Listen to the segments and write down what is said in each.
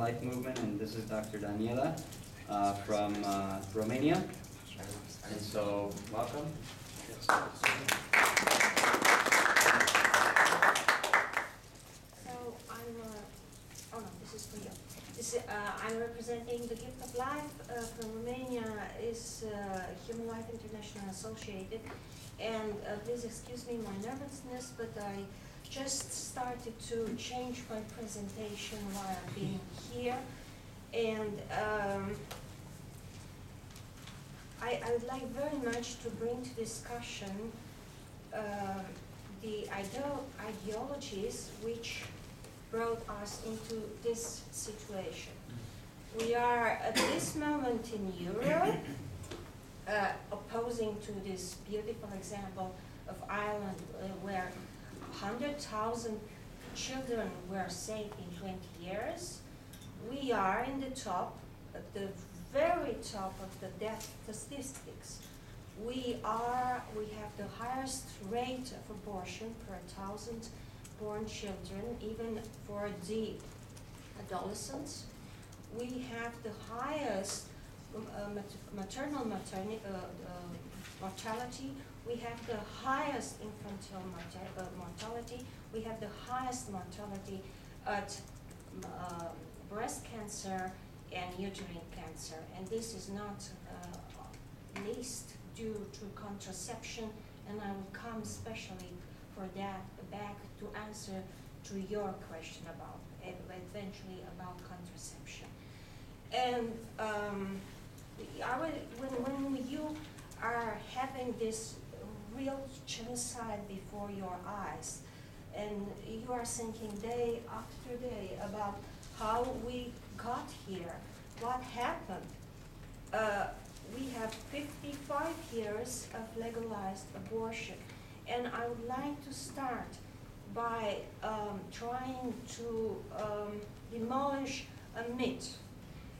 pro-life movement, and this is Dr. Daniela from Romania. And so, welcome. So I'm, oh no, this is for you. I'm representing the Gift of Life from Romania, is Human Life International Associated. And please excuse me my nervousness, but I just started to change my presentation while being here. And I would like very much to bring to discussion the ideologies which brought us into this situation. We are at this moment in Europe opposing to this beautiful example of Ireland where 100,000 children were saved in 20 years. We are in the top, at the very top of the death statistics. We have the highest rate of abortion per 1,000 born children, even for the adolescents. We have the highest maternal mortality. We have the highest infantile mortality. We have the highest mortality at breast cancer and uterine cancer, and this is not least due to contraception, and I will come especially for that back to answer to your question about eventually about contraception. And when you are having this real genocide before your eyes, and you are thinking day after day about how we got here, what happened. We have 55 years of legalized abortion, and I would like to start by trying to demolish a myth.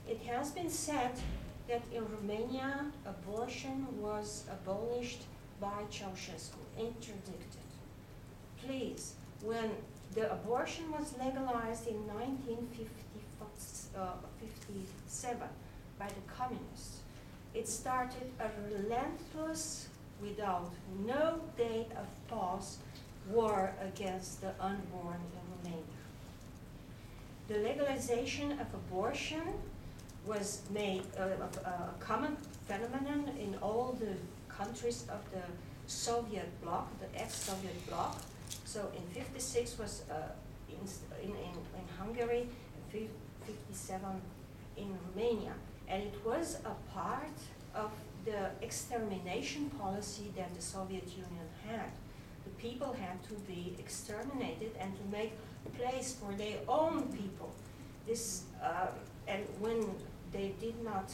It has been said that in Romania, abortion was abolished by Ceausescu, interdicted. Please, when the abortion was legalized in 1957 by the communists, it started a relentless, without no date of pause, war against the unborn in Romania. The legalization of abortion was made a common phenomenon in all the countries of the Soviet bloc, the ex-Soviet bloc. So in '56 was in Hungary, and '57 in Romania. And it was a part of the extermination policy that the Soviet Union had. The people had to be exterminated and to make place for their own people. This and when they did not,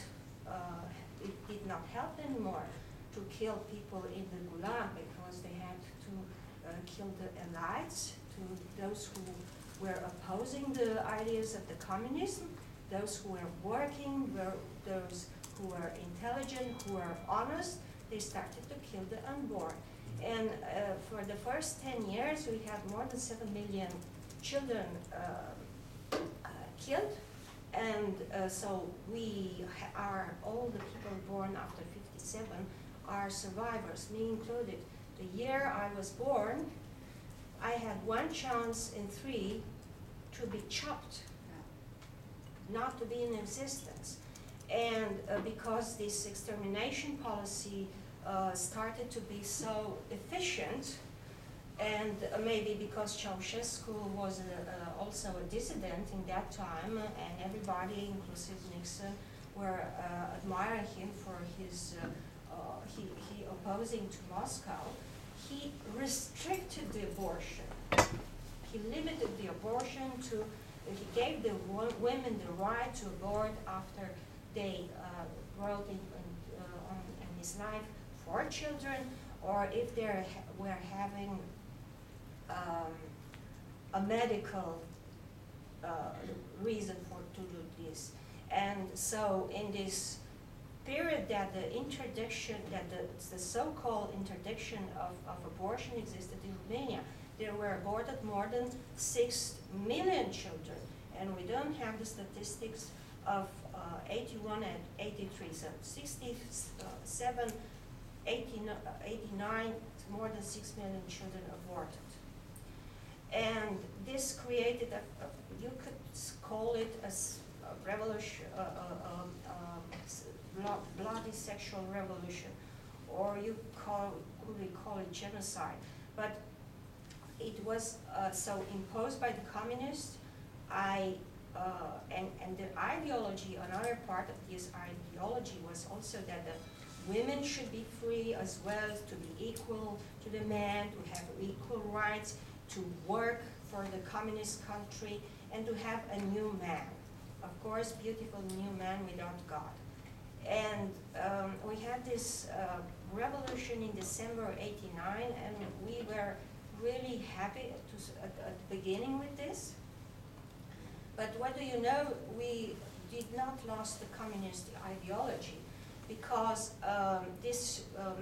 it did not help anymore to kill people in the Gulag, because they had to kill the elites, to those who were opposing the ideas of the communism, those who were working, those who were intelligent, who were honest. They started to kill the unborn. And for the first 10 years, we had more than 7 million children killed. And so we are, all the people born after '57 are survivors, me included. The year I was born, I had one chance in 3 to be chopped, not to be in existence. And because this extermination policy started to be so efficient, and maybe because Ceausescu was also a dissident in that time, and everybody, inclusive Nixon, were admiring him for his he opposing to Moscow, he restricted the abortion. He limited the abortion to, he gave the women the right to abort after they wrote in his life 4 children, or if they were having a medical reason to do this. And so in this period that the interdiction, that the so-called interdiction of abortion existed in Romania, there were aborted more than 6 million children. and we don't have the statistics of 81 and 83, so 67, 89, more than 6 million children aborted. And this created you could call it a revolution, bloody sexual revolution, or you could call it genocide. But it was so imposed by the communists. And the ideology, another part of this ideology was also that the women should be free as well, to be equal to the men, to have equal rights, to work for the communist country, and to have a new man. Of course, beautiful new man without God. And we had this revolution in December '89, and we were really happy at the beginning with this. But what do you know, we did not lose the communist ideology, because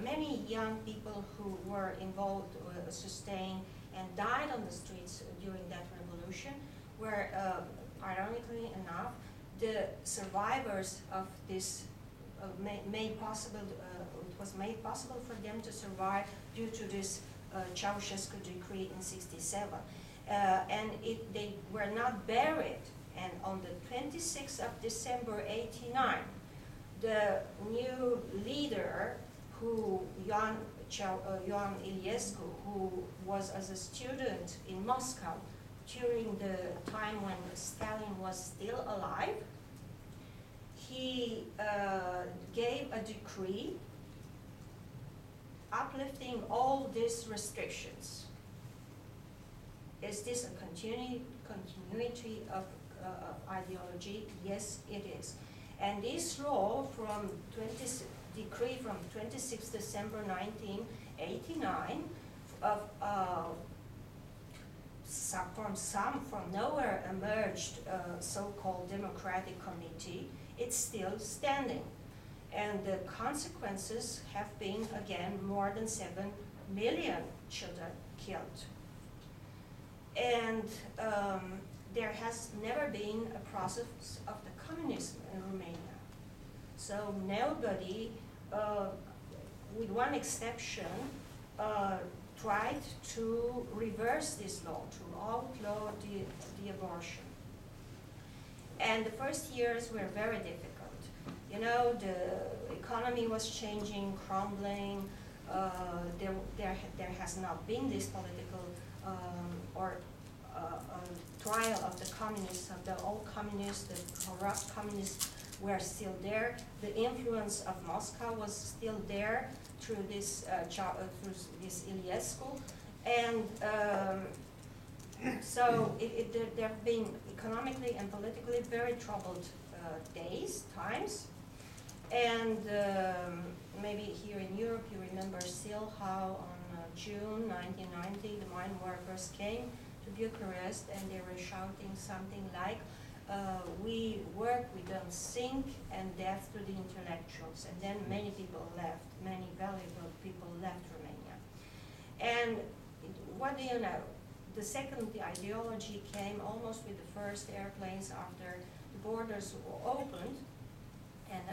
many young people who were involved, sustained, and died on the streets during that revolution were, ironically enough, the survivors of this. It was made possible for them to survive due to this Ceausescu decree in '67. And they were not buried. And on the 26th of December '89, the new leader, Ioan Iliescu, who was as a student in Moscow during the time when Stalin was still alive, he gave a decree uplifting all these restrictions. Is this a continuity of ideology? Yes, it is. And this law decree from 26 December 1989 from nowhere emerged so-called Democratic Committee. It's still standing. And the consequences have been, again, more than 7 million children killed. And there has never been a process of the communism in Romania. So nobody, with one exception, tried to reverse this law, to outlaw the abortion. And the first years were very difficult. You know, the economy was changing, crumbling. There has not been this political trial of the communists, of the old communists. The corrupt communists were still there. The influence of Moscow was still there through this Iliescu, and so there have been economically and politically very troubled times, and maybe here in Europe you remember still how on June 1990 the mine workers came to Bucharest and they were shouting something like, we work, we don't think, and death to the intellectuals. And then many people left, many valuable people left Romania. And what do you know? The second ideology came almost with the first airplanes after the borders were opened. And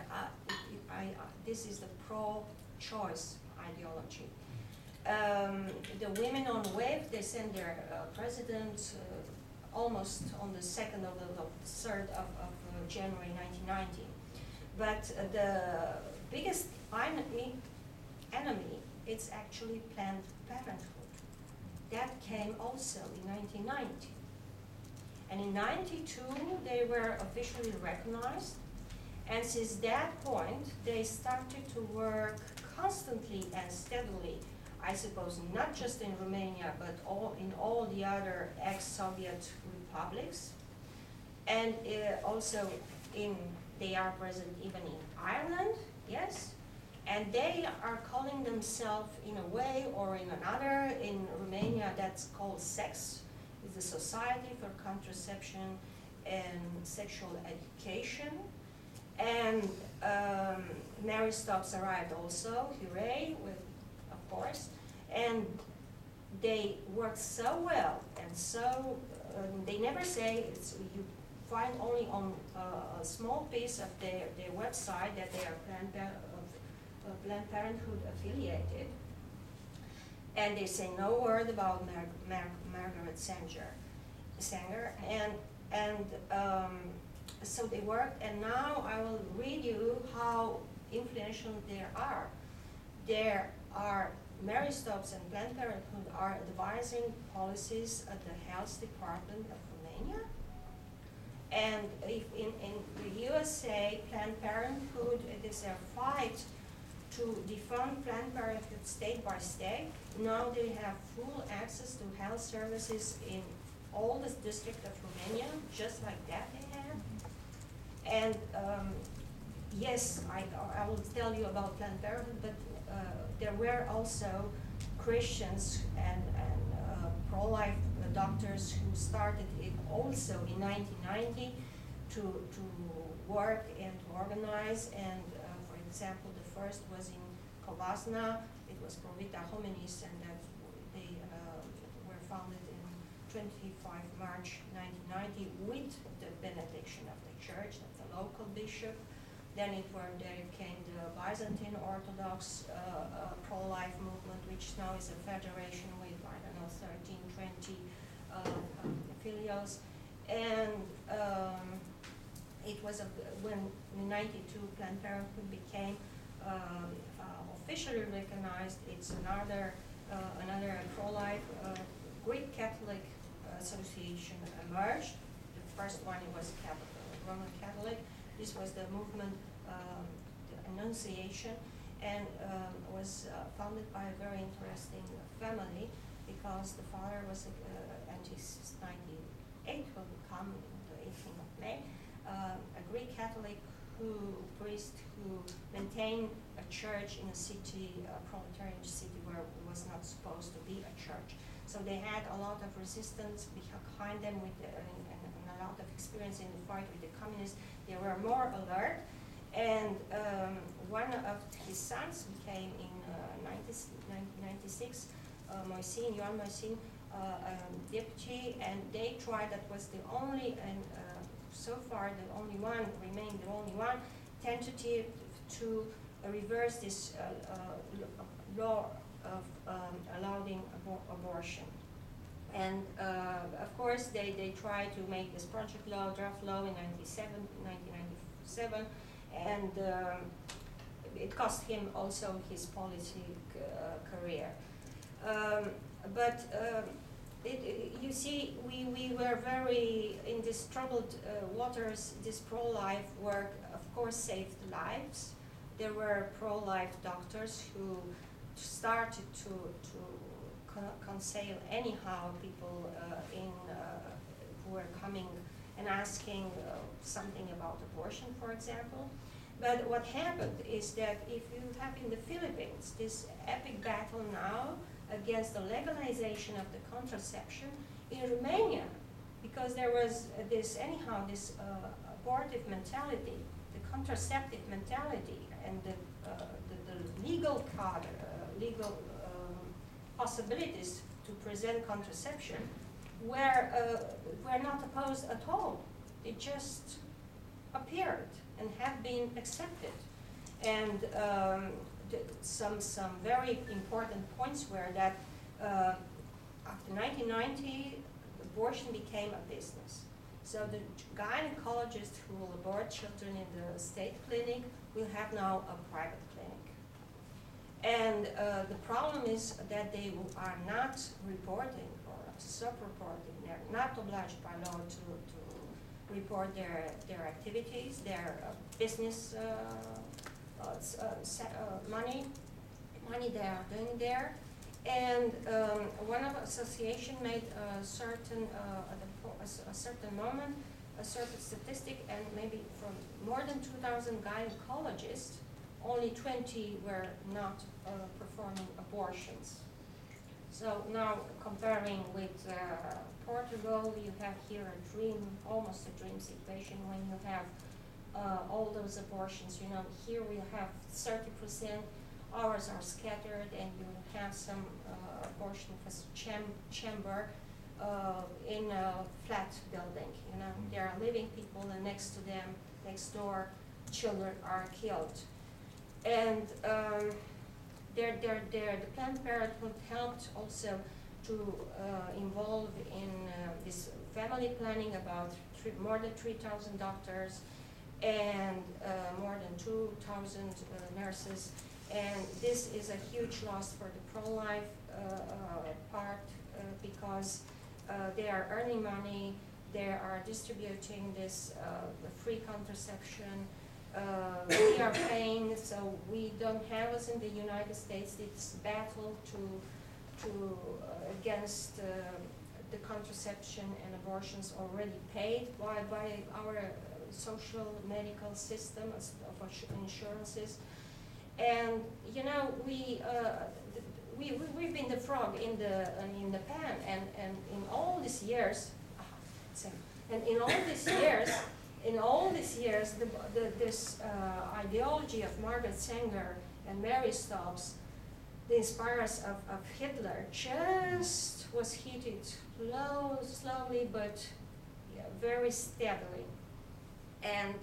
this is the pro-choice ideology. The women on WAVE, they sent their president almost on the 2nd or the 3rd of January 1990. But the biggest enemy, it's actually Planned Parenthood. That came also in 1990. And in 92, they were officially recognized. And since that point, they started to work constantly and steadily, I suppose, not just in Romania, but in all the other ex-Soviet republics. And also they are present even in Ireland, yes. And they are calling themselves in a way or in another, in Romania that's called SEX, is the Society for Contraception and Sexual Education. And Mary Stopes arrived also, hooray, of course. And they work so well, and so they never say find only on a small piece of their website that they are Planned Parenthood affiliated, and they say no word about Margaret Sanger, and so they worked, and now I will read you how influential they are. There are Mary Stopes and Planned Parenthood are advising policies at the Health Department of Romania. And if in the USA, Planned Parenthood, it is a fight to defund Planned Parenthood state by state. Now they have full access to health services in all the districts of Romania, just like that they have. And yes, I will tell you about Planned Parenthood, but there were also Christians and pro-life doctors who started it also in 1990 to work and to organize. And for example, the first was in Covasna. It was Pro Vita Hominis, and that they were founded in 25 March 1990 with the benediction of the church, of the local bishop. Then there came the Byzantine Orthodox pro-life movement, which now is a federation with, I don't know, 13, 20 filials. And it was when in 92 Planned Parenthood became officially recognized. It's another pro-life Greek Catholic association emerged. The first one was Roman Catholic. This was the movement, the Annunciation, and was founded by a very interesting family, because the father was, and he's 98, will come on the 18th of May, a Greek Catholic priest who maintained a church in a city, a proletarian city where it was not supposed to be a church. So they had a lot of resistance behind them and a lot of experience in the fight with the communists. They were more alert, and one of his sons became in 1996, Ioan Moisin, deputy, and they tried, that was the only, and so far the only one, remained the only one, tentative to reverse this law of allowing abortion. And of course, they tried to make this project law, draft law in 1997, and it cost him also his policy career. You see, we were very, in this troubled waters. This pro-life work, of course, saved lives. There were pro-life doctors who started to counsel anyhow people who were coming and asking something about abortion, for example. But what happened is that if you have in the Philippines this epic battle now against the legalization of the contraception, in Romania, because there was this abortive mentality, the contraceptive mentality, and the legal possibilities to present contraception were not opposed at all. They just appeared and have been accepted. And some very important points were that after 1990, abortion became a business. So the gynecologists who will abort children in the state clinic will have now a private clinic. And the problem is that they are not reporting or self-reporting. They're not obliged by law to report their activities, their business money they are doing there. And one of the association made a certain moment, a certain statistic, and maybe from more than 2,000 gynecologists, only 20 were not performing abortions. So now comparing with Portugal, you have here a dream, almost a dream situation when you have all those abortions. You know, here we have 30%, ours are scattered, and you have some abortion chamber in a flat building, you know. There are living people, and next to them, next door, children are killed. And the Planned Parenthood helped also to involve in this family planning about more than 3,000 doctors and more than 2,000 nurses. And this is a huge loss for the pro-life part because they are earning money, they are distributing this free contraception. We are paying, so we don't have, as in the United States, this battle against the contraception and abortions already paid by our social medical system of insurances. And you know, we've been the frog in the pan, and in all these years, this ideology of Margaret Sanger and Mary Stubbs, the inspirers of Hitler, just was heated slowly but very steadily. And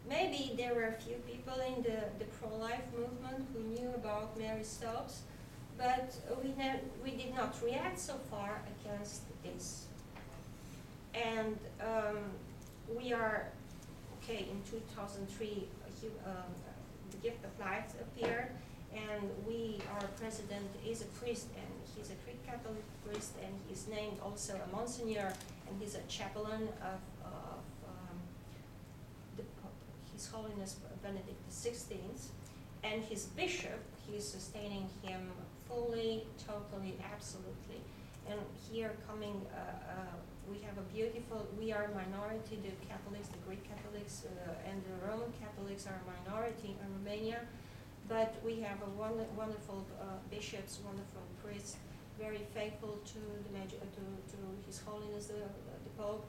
maybe there were a few people in the pro-life movement who knew about Mary Stubbs, but we did not react so far against this. And we are, okay, in 2003, the Gift of Life appeared, and our president is a priest, and he's a Greek Catholic priest, and he's named also a Monsignor, and he's a chaplain of His Holiness Benedict XVI, and his bishop, he's sustaining him fully, totally, absolutely. And here coming, we have a beautiful, we are a minority, the Catholics, the Greek Catholics, and the Roman Catholics are a minority in Romania, but we have a wonderful bishops, wonderful priests, very faithful to His Holiness the Pope,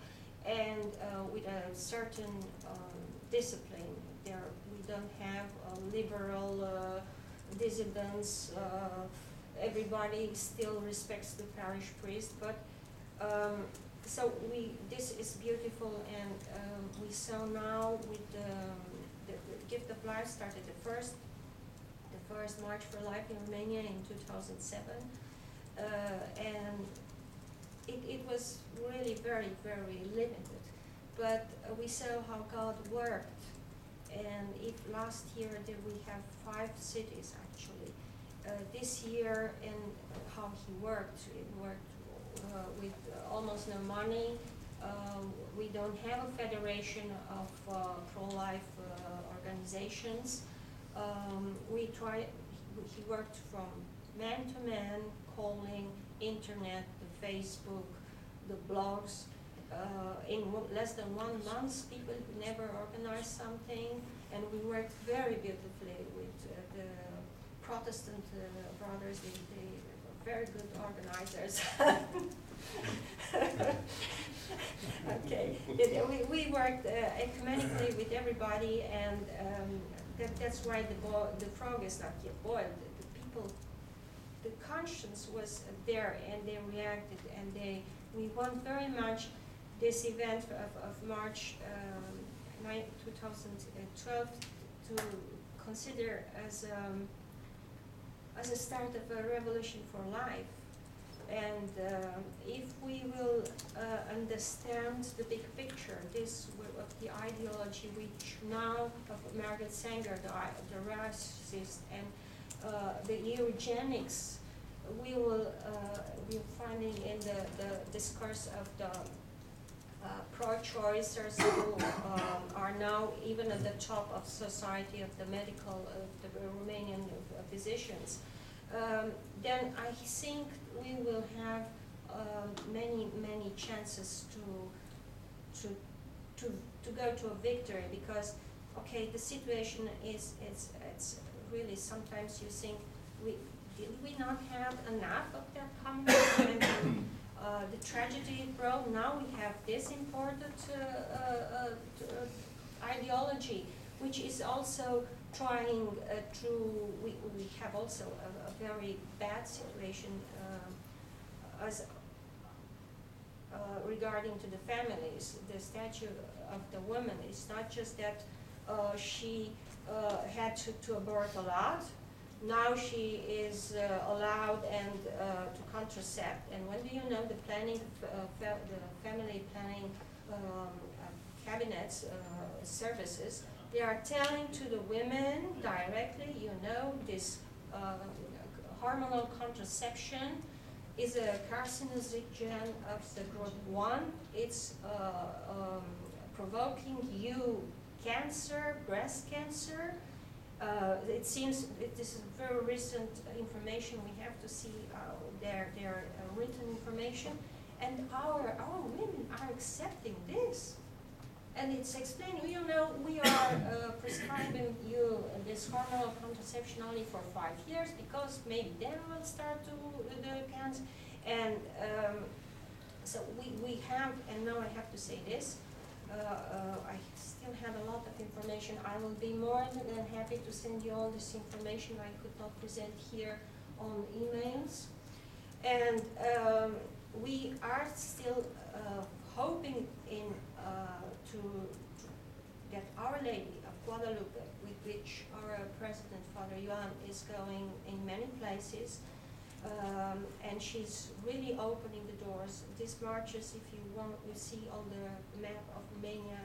and with a certain discipline. There, we don't have liberal dissidents. Everybody still respects the parish priest, but so this is beautiful, and we saw now with the Gift of Life started the first March for Life in Romania in 2007, and it was really very, very limited, but we saw how God worked. And if last year we have 5 cities actually, this year, and how he worked, with almost no money. We don't have a federation of pro-life organizations. He worked from man to man, calling, internet, the Facebook, the blogs. In less than 1 month, people never organized something, and we worked very beautifully with the Protestant brothers. They were very good organizers. Okay, we worked ecumenically with everybody, and that's why the frog is not yet boiled. The people, the conscience was there, and they reacted, and we want very much this event of March 2012 to consider as a start of a revolution for life. And if we will understand the big picture, of the ideology which now of Margaret Sanger, the racist, and the eugenics, we will finding in the discourse of the pro-choicers who are now even at the top of society of the medical, the Romanian physicians. Then I think we will have many chances to go to a victory, because okay, the situation is it's really, sometimes you think, did we not have enough of that communism? And the tragedy broke. Now we have this important ideology, which is also trying we have also a very bad situation as regarding to the families, the statue of the woman is not just that she had to abort a lot. Now she is allowed and to contracept. And when do you know the planning, the family planning cabinets services, they are telling to the women directly, you know, this hormonal contraception is a carcinogen of the group 1. It's provoking you cancer, breast cancer. It seems this is very recent information. We have to see their written information, and our women are accepting this. And it's explaining, you know, we are prescribing you this hormonal contraception only for 5 years because maybe then we'll start to the cancer. And so we have, and now I have to say this, I still have a lot of information. I will be more than happy to send you all this information I could not present here on emails. And we are still hoping in to get Our Lady of Guadalupe, with which our President, Father Johan, is going in many places. And she's really opening the doors. These marches, if you want, you see on the map of Romania,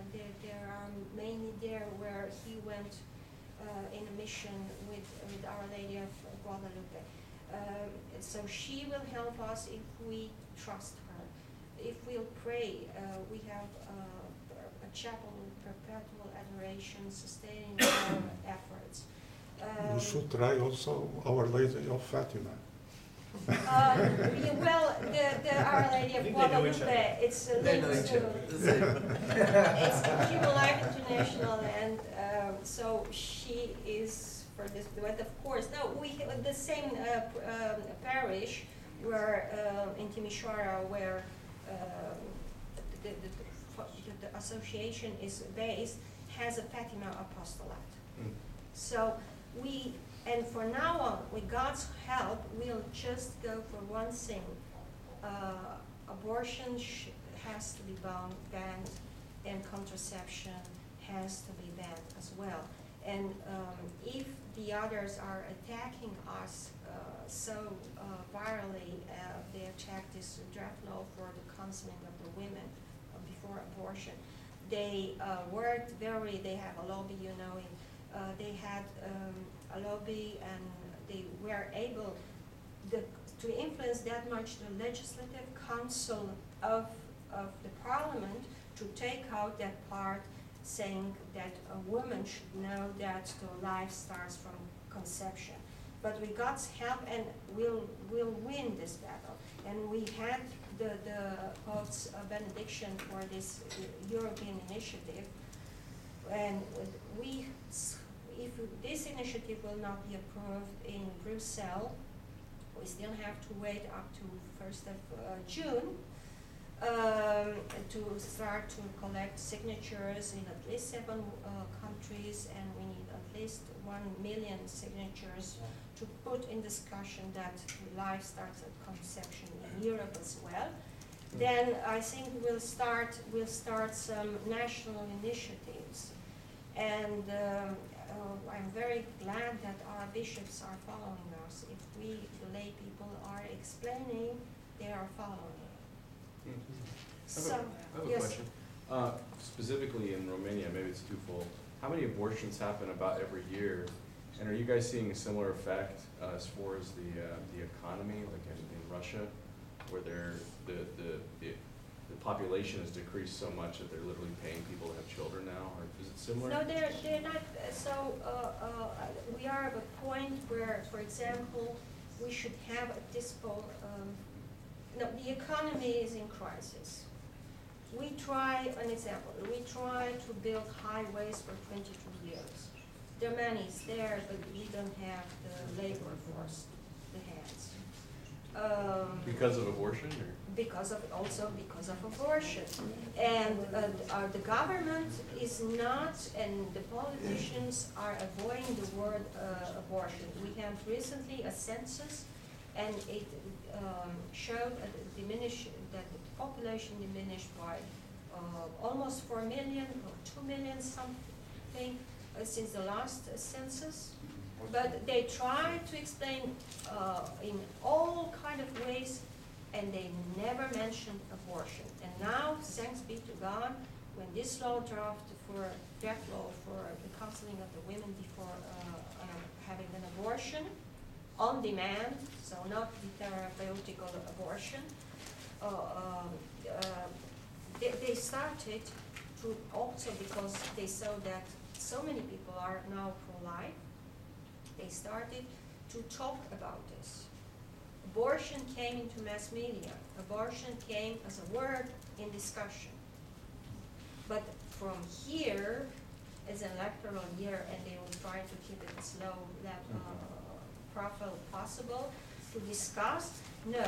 there are mainly there where he went in a mission with Our Lady of Guadalupe. So she will help us if we trust her. If we'll pray, we have a chapel with perpetual adoration sustaining our efforts. You should try also Our Lady of Fatima. Well, the Our Lady of Guadalupe, it's linked to it's Human Life International, and so she is for this. But of course, no, we have the same parish where in Timișoara, where the association is based, has a Fatima apostolate. Mm. So we. And for now on, with God's help, we'll just go for one thing. Abortion has to be banned, and contraception has to be banned as well. And if the others are attacking us so virally, they attack this draft law for the counseling of the women before abortion. They worked they have a lobby, you know, they had a lobby, and they were able to influence that much the legislative council of the parliament to take out that part saying that a woman should know that the life starts from conception. But with God's help, and we'll win this battle. And we had the Pope's benediction for this European initiative, and if this initiative will not be approved in Brussels, we still have to wait up to 1st of June to start to collect signatures in at least 7 countries, and we need at least 1 million signatures to put in discussion that life starts at conception in Europe as well. Then I think we'll start some national initiatives, and I'm very glad that our bishops are following us. If we, the lay people, are explaining, they are following. Mm-hmm. I have a question. Specifically in Romania, maybe it's twofold. How many abortions happen about every year? And are you guys seeing a similar effect as far as the economy, like in Russia, where the population has decreased so much that they're literally paying people to have children now? Or is it similar? No, they're not. So we are at a point where, for example, we should have at this point. No, the economy is in crisis. We try, an example, we try to build highways for 22 years. The money is there, but we don't have the labor force, the hands. Because of abortion? Or? Also because of abortion. And the government is not, and the politicians are avoiding the word abortion. We had recently a census, and it showed that the population diminished by almost 4 million or 2 million something since the last census. But they tried to explain in all kind of ways, and they never mentioned abortion. And now, thanks be to God, when this law draft for death law for the counseling of the women before having an abortion on demand, so not the therapeutical abortion, they started to also, because they saw that so many people are now pro-life, they started to talk about this. Abortion came into mass media. Abortion came as a word in discussion. But from here, as an electoral year, and they will try to keep it as low profile possible, to discuss, no,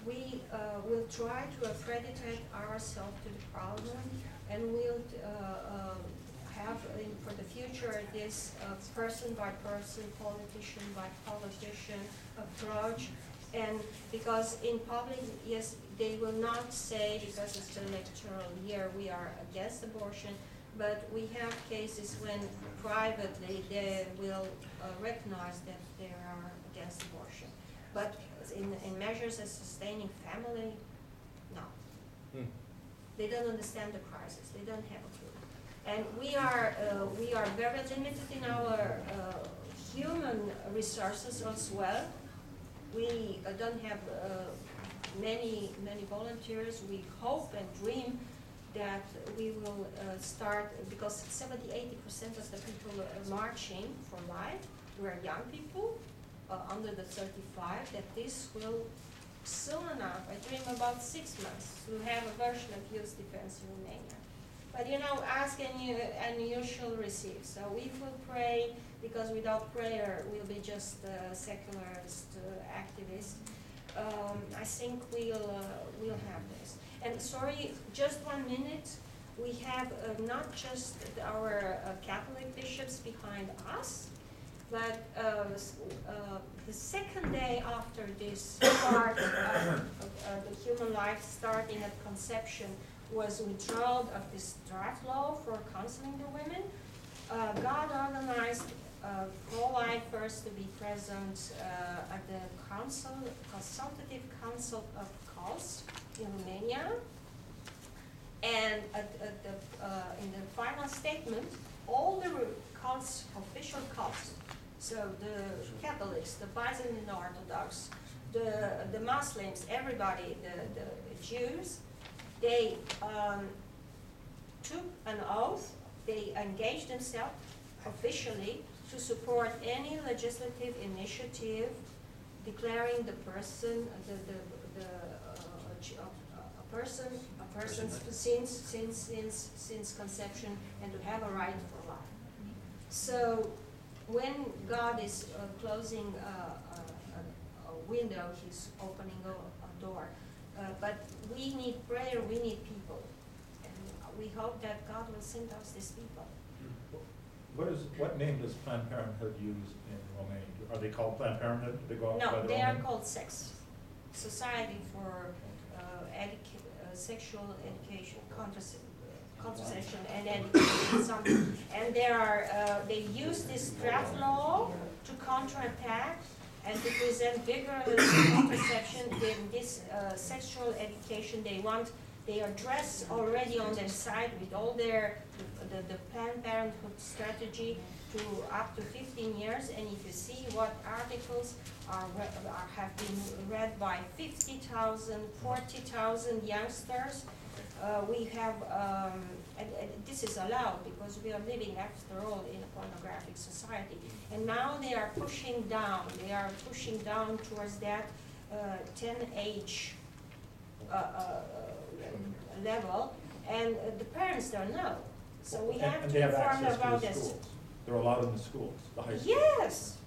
we will try to accreditate ourselves to the parliament, and we'll have for the future this person by person, politician by politician approach. And because in public, yes, they will not say, because it's the electoral year, we are against abortion, but we have cases when privately they will recognize that they are against abortion. But in measures as sustaining family, no. They don't understand the crisis. They don't have a clue. And we are very limited in our human resources as well. We don't have many volunteers. We hope and dream that we will start, because 70–80% of the people marching for life were young people under the 35, that this will soon enough, I dream about 6 months, to have a version of youth defense in Romania. But you know, ask and you shall receive. So we will pray, because without prayer we'll be just secularist activists. I think we'll have this. And sorry, just 1 minute. We have not just our Catholic bishops behind us, but the second day after this part of the human life starting at conception was withdrawal of this draft law for counseling the women. God organized pro-lifers to be present at the consultative council of cults in Romania, and in the final statement, all the cults, official cults, so the Catholics, the Byzantine Orthodox, the Muslims, everybody, the Jews, they took an oath. They engaged themselves officially to support any legislative initiative declaring the person, a person since conception, and to have a right for life. So when God is closing a window, He's opening a door. But we need prayer, we need people. And we hope that God will send us these people. What name does Planned Parenthood use in Romania? Are they called Planned Parenthood? Do they go out by No, their they own are name? called SEX, Society for Sexual Education, Contraception and Education. And they use this draft law to counterattack and to present vigorous contraception in this sexual education. They address already on their site with all the Planned Parenthood strategy to up to 15 years. And if you see what articles have been read by 50,000, 40,000 youngsters, we have, and this is allowed because we are living after all in a pornographic society. And now they are pushing down towards that 10 age level, and the parents don't know. So we have and to they have inform access about to the this. schools. They're allowed in the schools, the high schools. Yes,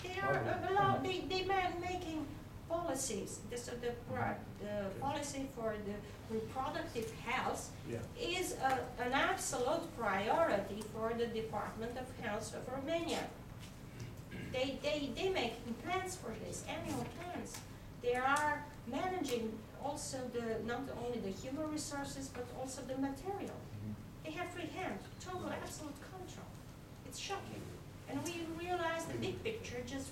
they are allowed. They are making policies. So the policy for the reproductive health is an absolute priority for the Department of Health of Romania. They make plans for this, annual plans. They are managing also not only the human resources, but also the material. They have free hand, total absolute control. It's shocking. And we realize the big picture just